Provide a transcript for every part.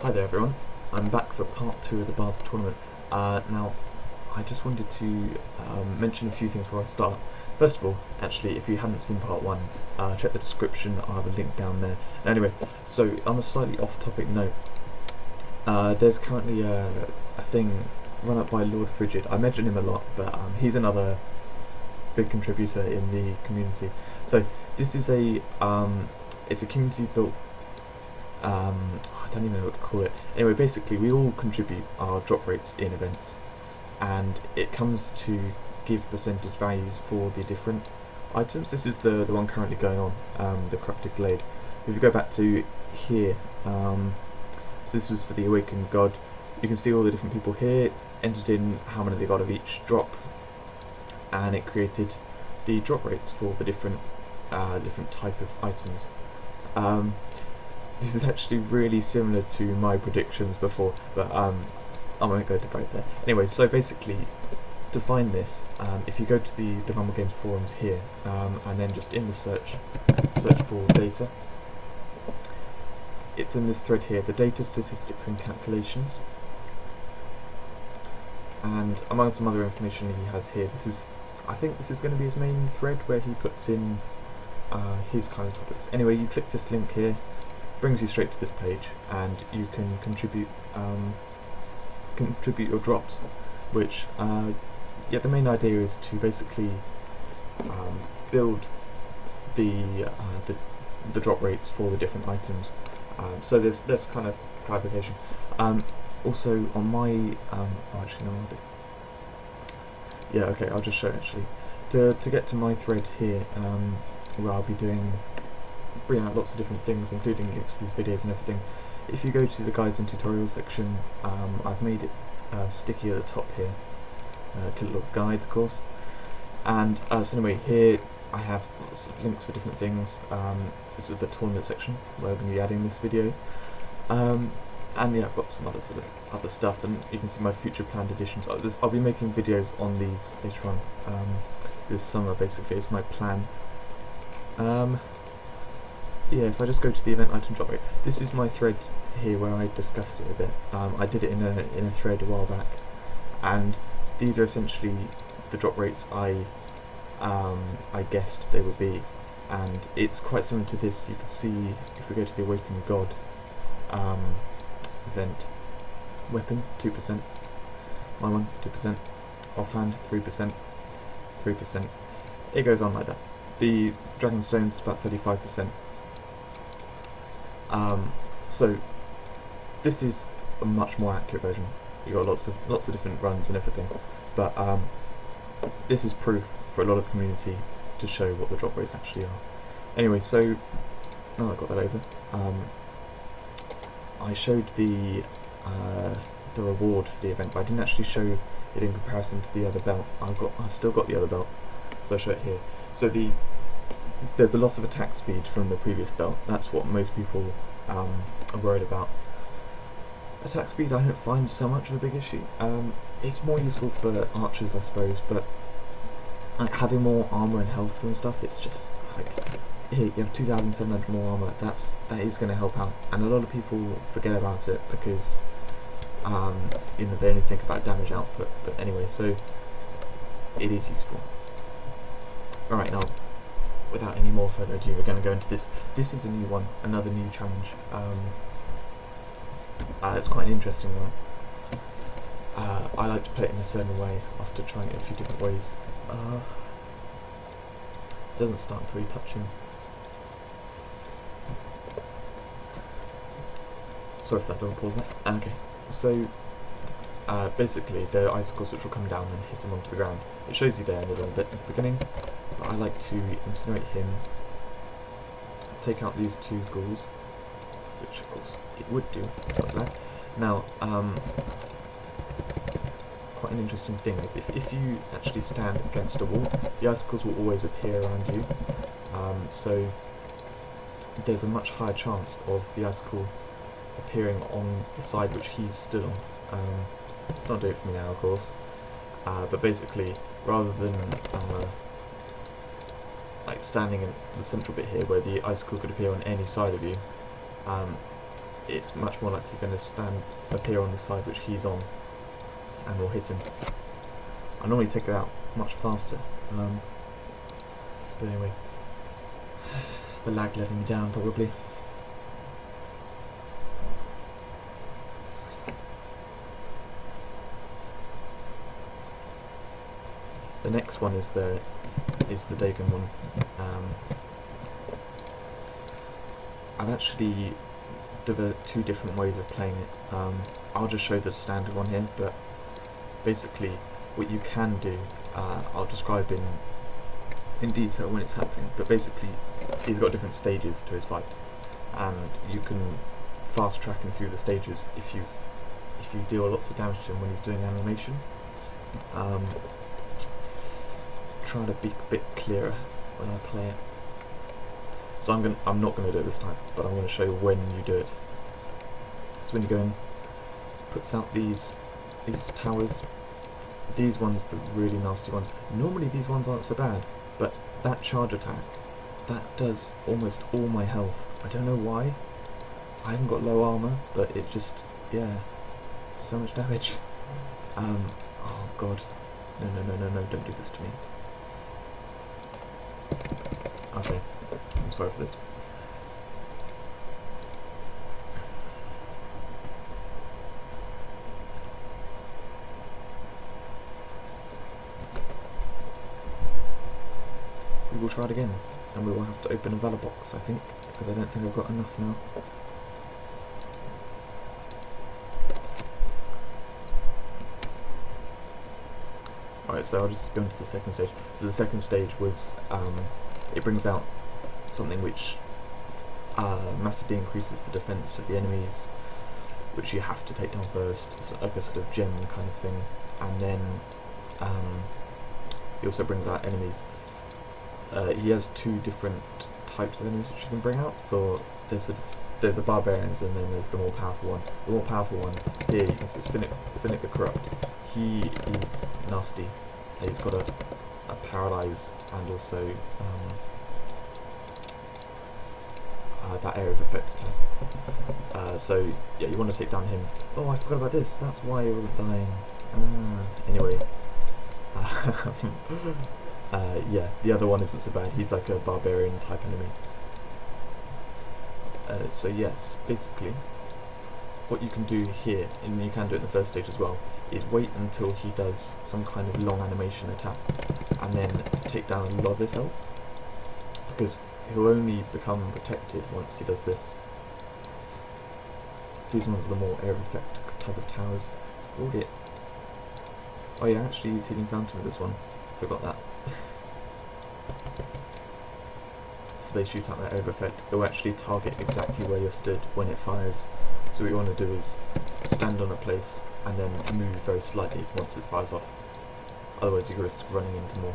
Hi there everyone, I'm back for part 2 of the Bars tournament. Now, I just wanted to mention a few things before I start. First of all, actually, if you haven't seen part 1, check the description, I have a link down there. Anyway, so on a slightly off-topic note, there's currently a thing run up by Lord Frigid. I mention him a lot, but he's another big contributor in the community. So this is it's a community built, I don't even know what to call it. Anyway, basically we all contribute our drop rates in events, and it comes to give percentage values for the different items. This is the one currently going on, the Corrupted Glade. If you go back to here, so this was for the Awakened God. You can see all the different people here entered in how many they got of each drop, and it created the drop rates for the different type of items. This is actually really similar to my predictions before, but I won't go to both there. Anyway, so basically, to find this, if you go to the Rumble Games forums here, and then just in the search for data, it's in this thread here, the data, statistics and calculations, and among some other information he has here, I think this is going to be his main thread where he puts in his kind of topics. Anyway, you click this link here, brings you straight to this page, and you can contribute your drops, which the main idea is to basically build the drop rates for the different items. So there's kind of clarification. Also on my actually no, yeah, okay, I'll just show it actually. To get to my thread here, where I'll be bringing out lots of different things, including links to these videos and everything. If you go to the guides and tutorials section, I've made it sticky at the top here, Kiltlor's guides of course, and so anyway, here I have lots of links for different things. This is the tournament section where I'm going to be adding this video, and yeah, I've got some other stuff, and you can see my future planned editions. I'll be making videos on these later on, this summer basically is my plan. Yeah, if I just go to the event item drop rate, this is my thread here where I discussed it a bit. I did it in a thread a while back, and these are essentially the drop rates I guessed they would be, and it's quite similar to this. You can see if we go to the Awakened God event, weapon 2%, my one 2%, offhand 3%, 3%. It goes on like that. The Dragonstone's is about 35%. So this is a much more accurate version. You got lots of different runs and everything, but this is proof for a lot of the community to show what the drop rates actually are. Anyway, so now I've got that over, I showed the reward for the event, but I didn't actually show it in comparison to the other belt. I've still got the other belt, so I'll show it here. So there's a loss of attack speed from the previous belt. That's what most people are worried about. Attack speed I don't find so much of a big issue. It's more useful for archers, I suppose, but like having more armor and health and stuff, it's just like, here you have 2,700 more armor. That is going to help out, and a lot of people forget about it because they only think about damage output. But anyway, so it is useful. All right, now, without any more further ado, we're going to go into this. This is a new one, another new challenge. It's quite an interesting one. I like to play it in a certain way after trying it a few different ways. It doesn't start until you touch him. Sorry if that doesn't pause that. Okay, so basically there are icicles which will come down and hit him onto the ground. It shows you there a little bit at the beginning, but I like to incinerate him, take out these two ghouls, which of course it would do, like that. Now, quite an interesting thing is if you actually stand against a wall, the icicles will always appear around you, so there's a much higher chance of the icicle appearing on the side which he's stood on. It's not doing it for me now, of course, but basically, rather than like standing in the central bit here where the icicle could appear on any side of you, it's much more likely going to appear on the side which he's on, and will hit him. I normally take it out much faster, but anyway, the lag letting me down probably. The next one is the Dagon one. I've actually developed two different ways of playing it. I'll just show the standard one here, but basically what you can do, I'll describe in detail when it's happening, but basically he's got different stages to his fight, and you can fast track him through the stages if you deal lots of damage to him when he's doing animation. Try to be a bit clearer when I play it. So I'm not going to do it this time, but I'm going to show you when you do it. So when you go in, puts out these towers. These ones, the really nasty ones. Normally these ones aren't so bad, but that charge attack, that does almost all my health. I don't know why. I haven't got low armor, but it just, yeah, so much damage. Oh god, no, don't do this to me. Okay, I'm sorry for this. We will try it again, and we will have to open a Valor box, I think, because I don't think I've got enough now. Alright, so I'll just go into the second stage. So the second stage was, it brings out something which massively increases the defense of the enemies, which you have to take down first. It's like a sort of gem kind of thing, and then he also brings out enemies. He has two different types of enemies which you can bring out. For there's the barbarians, and then there's the more powerful one. The more powerful one here, you can see it's Finnick the Corrupt. He is nasty. He's got a paralyze and also that area of effect attack. So yeah, you want to take down him. Oh, I forgot about this. That's why he wasn't dying. Anyway. Yeah, the other one isn't so bad. He's like a barbarian type enemy. So yes, basically, what you can do here, and you can do it in the first stage as well, is wait until he does some kind of long animation attack, and then take down a lot of his health, because he'll only become protected once he does this. So these ones are the more air effect type of towers. Oh yeah, actually use Healing Fountain with this one. Forgot that. So they shoot out that air effect. It will actually target exactly where you're stood when it fires. So what you want to do is stand on a place and then move very slightly once it fires off. Otherwise you risk running into more.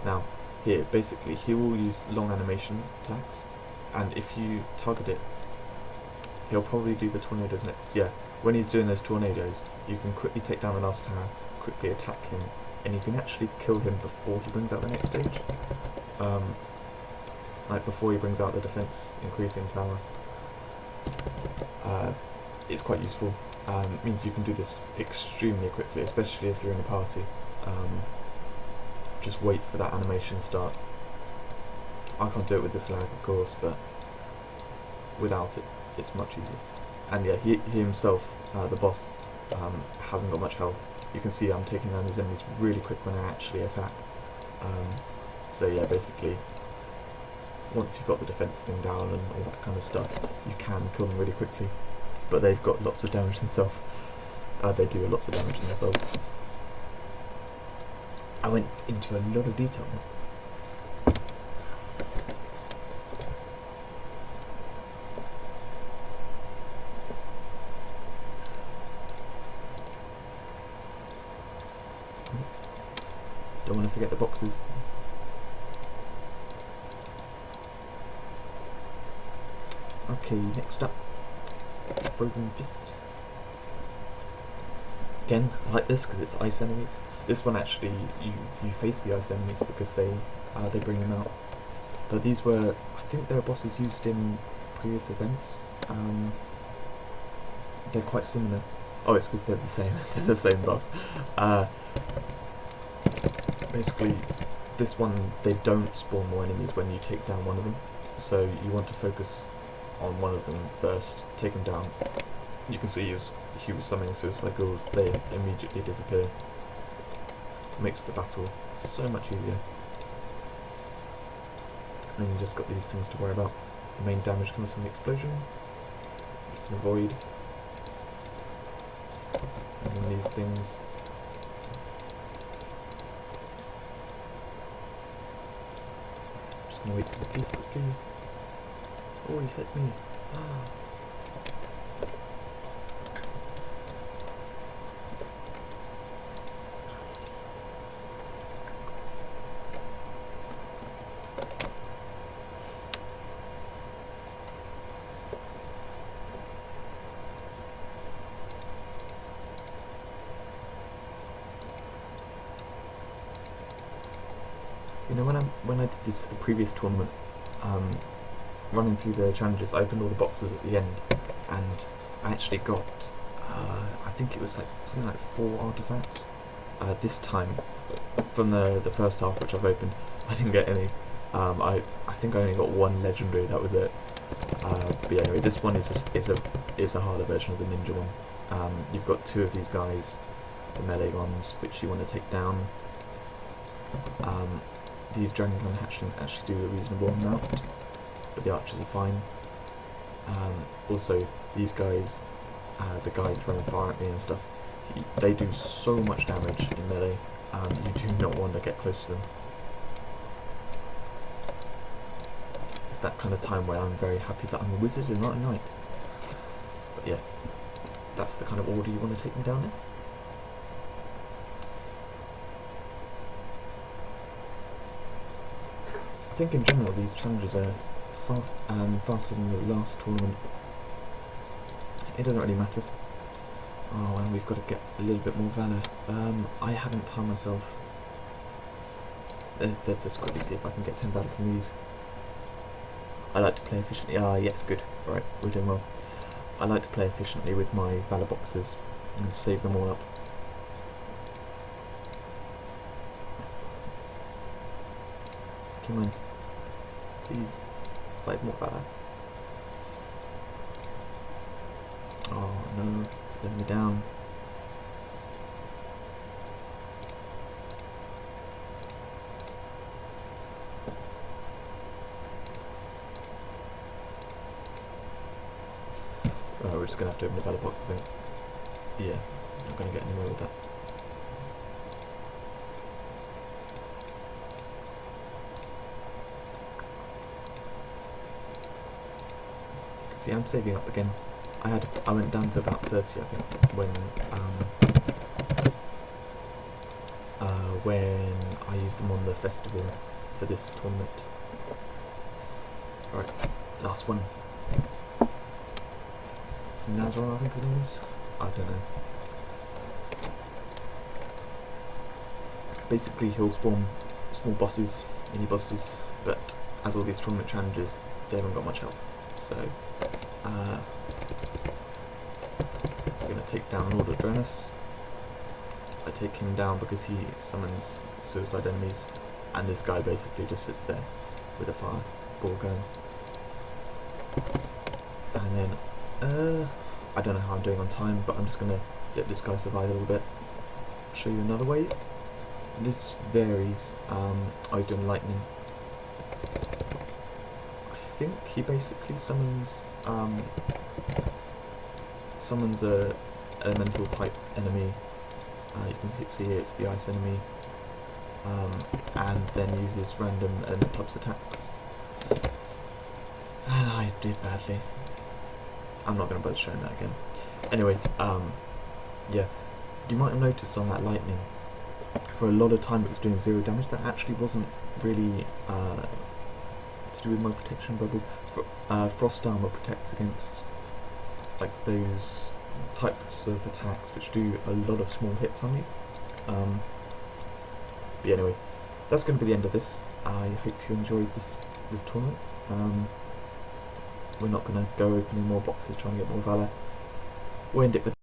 Now, here, basically, he will use long animation attacks, and if you target it, he'll probably do the tornadoes next. Yeah, when he's doing those tornadoes, you can quickly take down the last tower, quickly attack him, and you can actually kill him before he brings out the next stage. Like before he brings out the defense increasing tower. It's quite useful. It means you can do this extremely quickly, especially if you're in a party. Just wait for that animation start. I can't do it with this lag, of course, but without it, it's much easier. And yeah, he himself, the boss, hasn't got much health. You can see I'm taking down his enemies really quick when I actually attack. So yeah, basically, once you've got the defense thing down and all that kind of stuff, you can kill them really quickly. But they've got lots of damage themselves. They do lots of damage themselves. I went into a lot of detail now. Don't want to forget the boxes. Okay, next up, Frozen Fist. Again, I like this because it's ice enemies. This one actually, you face the ice enemies because they bring them out. But these were, I think they were bosses used in previous events. they're quite similar. Oh, it's because they're the same. They're the same boss. Basically, this one, they don't spawn more enemies when you take down one of them. So you want to focus on one of them first, take them down. You can see as he was summoning suicide ghouls, they immediately disappear. Makes the battle so much easier. And then you just got these things to worry about. The main damage comes from the explosion. You can avoid. And then these things. Just gonna wait for the thief quickly. Oh, he hit me. You know, when I did this for the previous tournament, running through the challenges, I opened all the boxes at the end, and I actually got, I think it was like something like 4 artifacts. This time, from the first half which I've opened, I didn't get any. I think I only got 1 legendary. That was it. But yeah, anyway, this one is a harder version of the ninja one. You've got 2 of these guys, the melee ones, which you want to take down. These Dragonfang hatchlings actually do a reasonable amount, but the archers are fine. Also, these guys, the guy throwing fire at me and stuff, they do so much damage in melee, you do not want to get close to them. It's that kind of time where I'm very happy that I'm a wizard and not a knight. But yeah, that's the kind of order you want to take me down in. I think in general these challenges are faster than the last tournament. It doesn't really matter. Oh, and we've got to get a little bit more valour. I haven't timed myself. Let's just quickly see if I can get 10 valour from these. I like to play efficiently. Ah, yes, good. Right, we're doing well. I like to play efficiently with my valour boxes and save them all up. Come on. Please, like more valour. Oh no, let me down. Right, we're just gonna have to open the valour box, I think. Yeah, not gonna get anywhere with that. See, I'm saving up again. I went down to about 30, I think, when I used them on the festival for this tournament. Right, last one. It's Nazareth, I think his name is. I don't know. Basically, he'll spawn small bosses, mini bosses, but as all these tournament challenges, they haven't got much health. So, I'm going to take down Lord Adrenus. I take him down because he summons suicide enemies, and this guy basically just sits there with a fireball going. And then, I don't know how I'm doing on time, but I'm just going to let this guy survive a little bit. Show you another way. This varies. I was doing lightning. I think he basically summons a elemental type enemy. You can see here it's the ice enemy, and then uses random element types attacks. And I did badly. I'm not going to bother showing that again. Anyway, yeah, you might have noticed on that lightning, for a lot of time it was doing 0 damage. That actually wasn't really to do with my protection bubble. Frost armor protects against like those types of attacks which do a lot of small hits on you. But yeah, anyway, that's going to be the end of this. I hope you enjoyed this tournament. We're not going to go opening more boxes trying to get more valour. we'll end it with